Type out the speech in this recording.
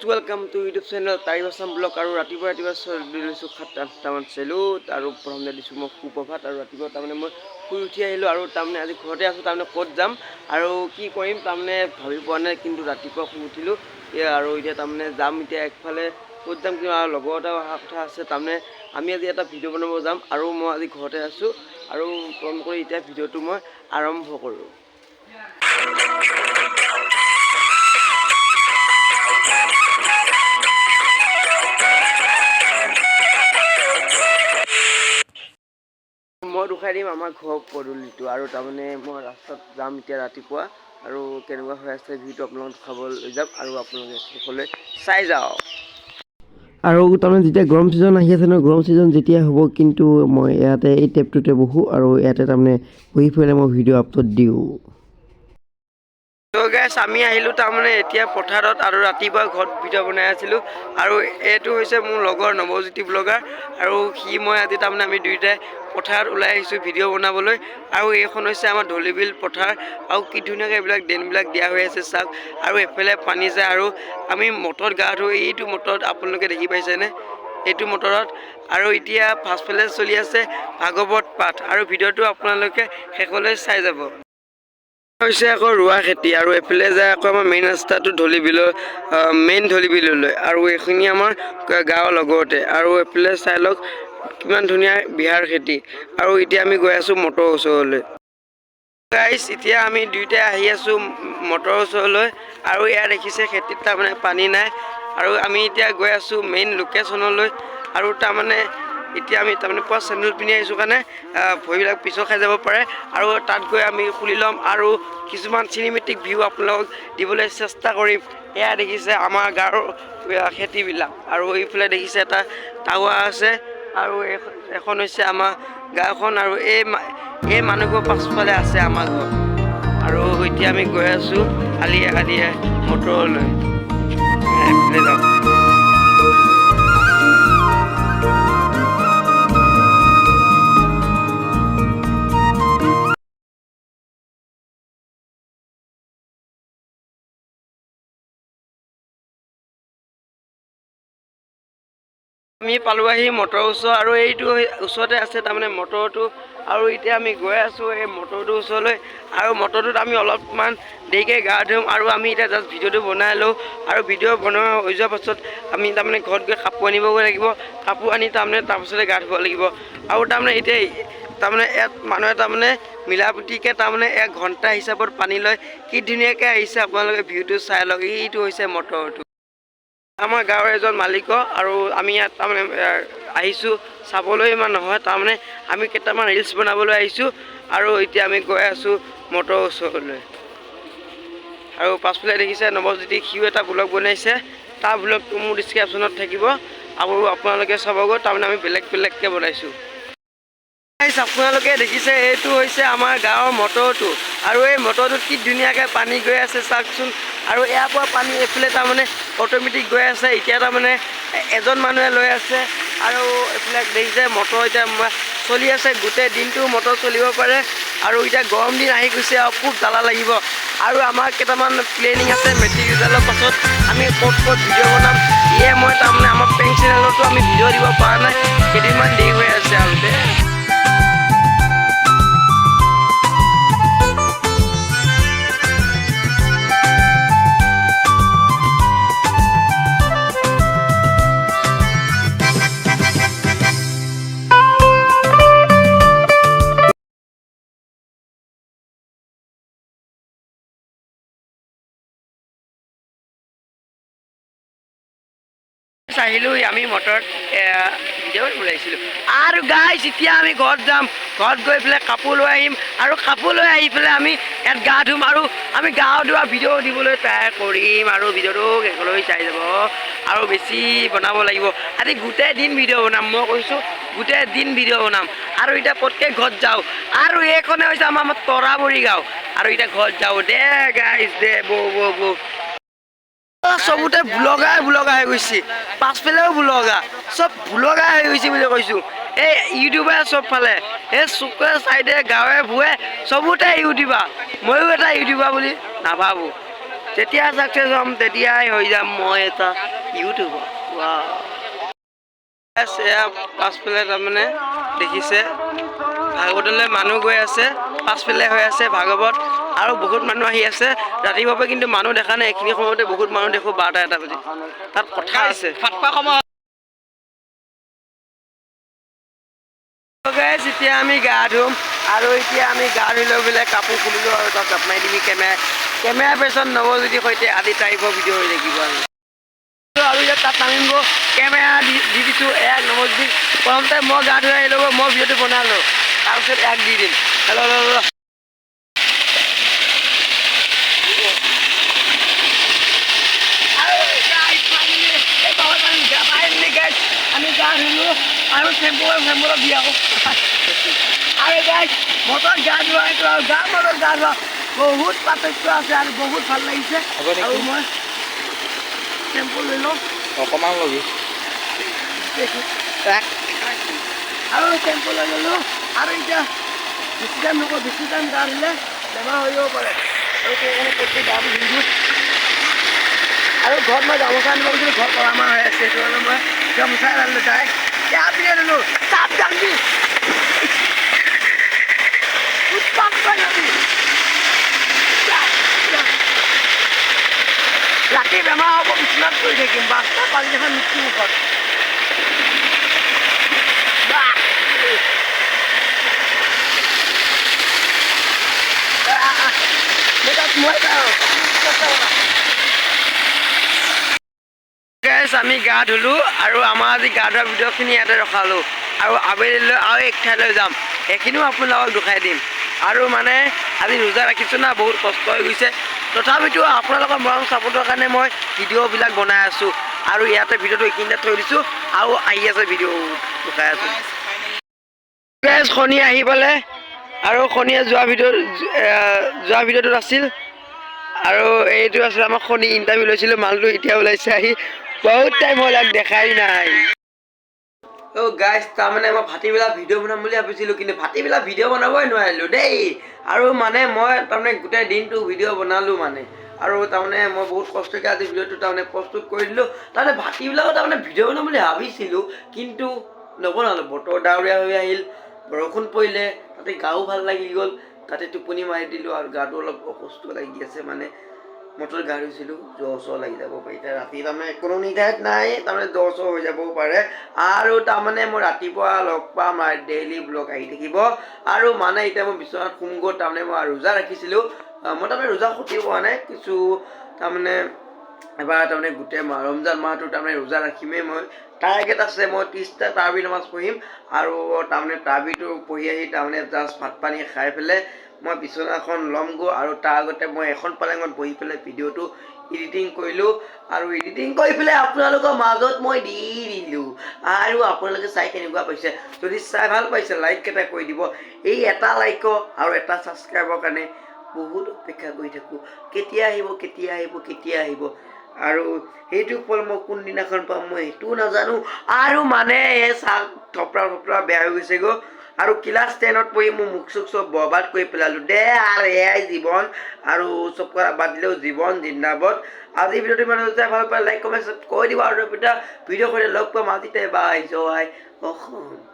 Welcome to YouTube channel Tariq Assam blog. আৰু ৰাতিপুৱা লৈছোঁ 7-8টামান চেলুট আৰু প্ৰথমতে দিছোঁ মই সুপ্ৰভাত। আৰু ৰাতিপুৱা তাৰমানে মই শুই উঠি আহিলোঁ আৰু তাৰমানে আজি ঘৰতে আছোঁ। তাৰমানে ক'ত যাম আৰু কি কৰিম তাৰমানে ভাবি পোৱা নাই, কিন্তু ৰাতিপুৱা শুই উঠিলোঁ আৰু এতিয়া তাৰমানে যাম এতিয়া একফালে ক'ত যাম, কিন্তু আৰু লগৰ এটা অহা কথা আছে। তাৰমানে আমি আজি এটা ভিডিঅ' বনাব যাম আৰু মই আজি ঘৰতে আছোঁ আৰু ফোন কৰি এতিয়া ভিডিঅ'টো মই আৰম্ভ কৰোঁ। মই দুখাই দিম আমাৰ ঘৰ পদূলিটো আৰু তাৰমানে মই ৰাস্তাত যাম এতিয়া ৰাতিপুৱা আৰু কেনেকুৱা হৈ আছে ভিডিঅ'টো আপোনালোকক খাবলৈ লৈ যাম আৰু আপোনালোকে সকলোৱে চাই যাওক। আৰু তাৰমানে যেতিয়া গৰম ছিজন আহি আছে ন, গৰম ছিজন যেতিয়া হ'ব, কিন্তু মই ইয়াতে এই টেপটোতে বহোঁ আৰু ইয়াতে তাৰমানে বহি পেলাই মই ভিডিঅ' আপলোড দিওঁ। তো গাইছ আমি আহিলোঁ তাৰমানে এতিয়া পথাৰত আৰু ৰাতিপুৱা ঘৰত ভিডিঅ' বনাই আছিলোঁ। আৰু এইটো হৈছে মোৰ লগৰ নৱজ্যোতি ব্লগাৰ আৰু মই আজি তাৰমানে আমি দুয়োটাই পথাৰত ওলাই আহিছোঁ ভিডিঅ' বনাবলৈ। আৰু এইখন হৈছে আমাৰ ধলিবিল পথাৰ আৰু কি ধুনীয়াকৈ এইবিলাক ড্ৰেইনবিলাক দিয়া হৈ আছে চাওক। আৰু এফালে পানী যায় আৰু আমি মটৰত গা ধুওঁ, এইটো মটৰত আপোনালোকে দেখি পাইছেনে, এইটো মটৰত। আৰু এতিয়া পাছফালে চলি আছে ভাগৱত পাঠ আৰু ভিডিঅ'টো আপোনালোকে শেষলৈ চাই যাব। হৈছে আকৌ ৰোৱা খেতি আৰু এইফালে যায় আকৌ আমাৰ মেইন ৰাস্তাটো ধলিবিলৰ মেইন ধলিবিললৈ আৰু এইখিনি আমাৰ গাঁৱৰ লগৰতে। আৰু এইফালে চাই লওক কিমান ধুনীয়া বিহাৰ খেতি। আৰু এতিয়া আমি গৈ আছোঁ মটৰৰ ওচৰলৈ। গাইছ এতিয়া আমি দুয়োটাই আহি আছোঁ মটৰৰ ওচৰলৈ আৰু এয়া দেখিছে খেতিত তাৰমানে পানী নাই আৰু আমি এতিয়া গৈ আছোঁ মেইন লোকেশ্যনলৈ। আৰু তাৰমানে এতিয়া আমি তাৰমানে পুৱা চেণ্ডেল পিন্ধি আহিছোঁ কাৰণে ভৰিবিলাক পিছল খাই যাব পাৰে আৰু তাত গৈ আমি খুলি ল'ম আৰু কিছুমান চিনেমেটিক ভিউ আপোনালোকক দিবলৈ চেষ্টা কৰিম। এয়া দেখিছে আমাৰ গাঁৱৰ খেতিবিলাক আৰু এইফালে দেখিছে এটা টাৱাৰ আছে আৰু এখন হৈছে আমাৰ গাঁওখন আৰু এই মানুহঘৰ পাছফালে আছে আমাৰ ঘৰ। আৰু এতিয়া আমি গৈ আছোঁ আলিয়ে মটৰলৈ। এইফালে যাওঁ। আমি পালোঁ আহি মটৰৰ ওচৰ আৰু এইটো ওচৰতে আছে তাৰমানে মটৰটো। আৰু এতিয়া আমি গৈ আছোঁ এই মটৰটোৰ ওচৰলৈ আৰু মটৰটোত আমি অলপমান দেৰিকৈ গা ধুম আৰু আমি এতিয়া জাষ্ট ভিডিঅ'টো বনাই লওঁ। আৰু ভিডিঅ' বনোৱা হৈ যোৱাৰ পাছত আমি তাৰমানে ঘৰত গৈ কাপোৰ আনিবগৈ লাগিব, কাপোৰ আনি তাৰমানে তাৰপাছতে গা ধুব লাগিব। আৰু তাৰমানে এতিয়া তাৰমানে ইয়াত মানুহে তাৰমানে মিলা প্ৰীতিকৈ তাৰমানে 1 ঘণ্টা হিচাপত পানী লয়। কি ধুনীয়াকৈ আহিছে আপোনালোকে ভিউটো চাই লওক। এইটো হৈছে মটৰটো আমাৰ গাঁৱৰ এজন মালিকৰ আৰু আমি ইয়াত তাৰমানে আহিছোঁ চাবলৈ ইমান নহয়, তাৰমানে আমি কেইটামান ৰিলচ বনাবলৈ আহিছোঁ। আৰু এতিয়া আমি গৈ আছোঁ মটৰৰ ওচৰলৈ। আৰু পাছফালে দেখিছে নৱজ্যোতি সিও এটা ব্লগ বনাইছে, তাৰ ব্লগটো মোৰ ডিছক্ৰিপশ্যনত থাকিব আৰু আপোনালোকে চাবগৈ। তাৰমানে আমি বেলেগকৈ বনাইছোঁ। আপোনালোকে দেখিছে এইটো হৈছে আমাৰ গাঁৱৰ মটৰটো আৰু এই মটৰটোত কি ধুনীয়াকৈ পানী গৈ আছে চাওকচোন। আৰু ইয়াৰ পৰা পানী এইফালে তাৰমানে অট'মেটিক গৈ আছে। এতিয়া তাৰমানে এজন মানুহে লৈ আছে আৰু এইফালে দেখিছে মটৰ এতিয়া চলি আছে, গোটেই দিনটো মটৰ চলিব পাৰে। আৰু এতিয়া গৰম দিন আহি গৈছে আৰু খুব জ্বালা লাগিব। আৰু আমাৰ কেইটামান প্লেনিং আছে মেট্ৰিক ৰিজাল্টৰ পাছত আমি ক'ত ভিডিঅ' বনাম। মই তাৰমানে আমাৰ পেং চেনেলতো আমি ভিডিঅ' দিব পৰা নাই, কেইদিনমান দেৰি হৈ আছে আৰু আহিলোঁ আমি মটৰত ভিডিঅ' ওলাইছিলোঁ। আৰু গাইছ এতিয়া আমি ঘৰত যাম, ঘৰত গৈ পেলাই কাপোৰ লৈ আহিম আৰু কাপোৰ লৈ আহি পেলাই আমি ইয়াত গা ধুম আৰু আমি গা ধোৱা ভিডিঅ' দিবলৈ ট্ৰাই কৰিম। আৰু ভিডিঅ'টো শেষলৈ চাই যাব আৰু বেছি বনাব লাগিব। আজি গোটেই দিন ভিডিঅ' বনাম, মই কৈছোঁ গোটেই দিন ভিডিঅ' বনাম। আৰু এতিয়া পটকৈ ঘৰত যাওঁ আৰু এইখনে হৈছে আমাৰ তৰাবৰী গাঁও। আৰু এতিয়া ঘৰত যাওঁ দে গাইছ দে বৌ চবতে ব্লগাৰ হৈ গৈছে, পাছফালেও ব্লগাৰ, চব ব্লগাৰ হৈ গৈছে বুলি কৈছোঁ। এই ইউটিউবাৰ চবফালে, এই চুকে চাইডে গাঁৱে ভূঞে চবতে ইউটিউবাৰ। ময়ো এটা ইউটিউবাৰ বুলি নাভাবোঁ। যেতিয়া ছাকচেছ হ'ম তেতিয়াই হৈ যাম মই এটা ইউটিউবাৰ। এয়া পাছফালে তাৰমানে দেখিছে ভাগৱতলৈ মানুহ গৈ আছে, পাছফালে হৈ আছে ভাগৱত আৰু বহুত মানুহ আহি আছে। ৰাতিপুৱা কিন্তু মানুহ দেখা নাই, এইখিনি সময়তে বহুত মানুহ দেখোঁ 12টা বাজি। তাত কথা আছে এতিয়া আমি গা ধুম আৰু এতিয়া আমি গা ধুই লৈ পেলাই কাপোৰ খুলিলোঁ আৰু তাত জাপ মাৰি দিবি কেমেৰা পেচন নৱজ্যোতিৰ সৈতে আদি টাইপৰ ভিডিঅ' হৈ থাকিব আৰু ইয়াত তাত নামিব কেমেৰা দি দিছোঁ এক নৱজ্যোতি। প্ৰথমতে মই গা ধুই আহি ল'ব, মই ভিডিঅ'টো বনালোঁ, তাৰপিছত এক দি দিম। হেল্ল' আমি গা ধুলোঁ আৰু চেম্পুলত দি আকৌ আৰু গাইজ মটৰত গা ধোৱাটো আৰু গা মটৰত গা ধোৱা বহুত পাৰ্থক্য আছে আৰু বহুত ভাল লাগিছে। আৰু মই চেম্পু লৈ লওঁ অকণমান ল'বি আৰু চেম্পু লৈ ল'লোঁ আৰু এতিয়া বেছি টাইম নকওঁ, বেছি টাইম গা ধুলে বেমাৰ হৈ যাব পাৰে আৰু সেইকাৰণে প্ৰতি গা ধুলোঁ। আৰু ঘৰত মই গামোচা আনিব গৈছিলোঁ, ঘৰত পৰামা হৈ আছে, সেইটো কাৰণে মই গামোচা আনিলোঁ। তাই এতিয়া পিনে ল'লোঁ চাপ জানি ৰাতি বেমাৰ হ'ব, বিচনাত পৰি থাকিম, বাচ্ছা পানীখন মৃত্যু মুখত। আমি গা ধুলোঁ আৰু আমাৰ আজি গা ধোৱা ভিডিঅ'খিনি ইয়াতে ৰখালোঁ আৰু আবেলিলৈ আৰু এক ঠাইলৈ যাম, সেইখিনিও আপোনালোকক দেখাই দিম। আৰু মানে আজি ৰোজা ৰাখিছোঁ না, বহুত কষ্ট হৈ গৈছে, তথাপিতো আপোনালোকৰ মৰম ছাপোৰ্টৰ কাৰণে মই ভিডিঅ'বিলাক বনাই আছোঁ আৰু ইয়াতে ভিডিঅ'টো এইখিনিতে থৈ দিছোঁ আৰু আহি আছে ভিডিঅ' দেখাই আছোঁ। শনি আহি পালে আৰু শনিয়ে যোৱা ভিডিঅ'টোত আছিল আৰু এইটো আছিল আমাৰ শনি ইণ্টাৰভিউ লৈছিলোঁ, মালটো এতিয়া ওলাইছে আহি বহুত টাইম হ'ল, ইয়াক দেখাই নাই। গাইজ তাৰমানে মই ভাটিবেলা ভিডিঅ' বনাম বুলি ভাবিছিলোঁ, কিন্তু ভাটিবেলা ভিডিঅ' বনাবই নোৱাৰিলোঁ দেই। আৰু মানে মই তাৰমানে গোটেই দিনটো ভিডিঅ' বনালোঁ মানে, আৰু তাৰমানে মই বহুত কষ্টকৈ আজি ভিডিঅ'টো তাৰমানে প্ৰস্তুত কৰি দিলোঁ। তাৰমানে ভাটিবিলাকত তাৰমানে ভিডিঅ' বনাম বুলি ভাবিছিলোঁ, কিন্তু নবনালোঁ। বতৰ ডাৱৰীয়া হৈ আহিল, বৰষুণ পৰিলে, তাতে গাও ভাল লাগি গ'ল, তাতে টোপনি মাৰি দিলোঁ আৰু গাটো অলপ অসুস্থ লাগি আছে। মানে মটৰত গা ধুইছিলোঁ, জ্বৰ লাগি যাব পাৰি, এতিয়া ৰাতি তাৰমানে কোনো নিৰ্ধাৰিত নাই, তাৰমানে জ্বৰ হৈ যাবও পাৰে। আৰু তাৰমানে মই ৰাতিপুৱা লগ পাম আৰু ডেইলি ব্লগ আহি থাকিব। আৰু মানে এতিয়া মই বিচনাত শুমগৈ, তাৰমানে মই ৰোজা ৰাখিছিলোঁ, মই তাৰমানে ৰোজা ক্ষতি হোৱা নাই কিছু, তাৰমানে এবাৰ তাৰমানে গোটেই ৰমজান মাহটো তাৰমানে ৰোজা ৰাখিমেই। মই টাৰ্গেট আছে, মই 30টা তাৰাবি নামাজ পঢ়িম আৰু তাৰমানে তাৰাবিটো পঢ়ি আহি তাৰমানে জাষ্ট ভাত পানী খাই পেলাই মই বিচনাখন ল'মগৈ আৰু তাৰ আগতে মই এখন পালেঙত বহি পেলাই ভিডিঅ'টো এডিটিং কৰিলোঁ আৰু এডিটিং কৰি পেলাই আপোনালোকৰ মাজত মই দি দিলোঁ। আৰু আপোনালোকে চাই কেনেকুৱা পাইছে, যদি চাই ভাল পাইছে লাইক এটা কৰি দিব। এই এটা লাইকৰ আৰু এটা ছাবস্ক্ৰাইবৰ কাৰণে বহুত অপেক্ষা কৰি থাকোঁ, কেতিয়া আহিব আৰু সেইটো ফল মই কোনদিনাখন পাম মই সেইটোও নাজানো। আৰু মানে এই চাল থপৰা বেয়া হৈ গৈছেগৈ আৰু ক্লাছ 10ত পঢ়ি মোৰ মুখ চুখ চব বৰবাদ কৰি পেলালোঁ দে। আৰু এয়াই জীৱন, আৰু চব কৰা বাদ দিলেও জীৱন জিন্দাবাদ। আজি ভিডিঅ'টো ইমান ভাল পায় লাইক কমেণ্ট কৰি দিব আৰু ভিডিঅ' সৈতে লগ পাম আজি বাই জয় অসম।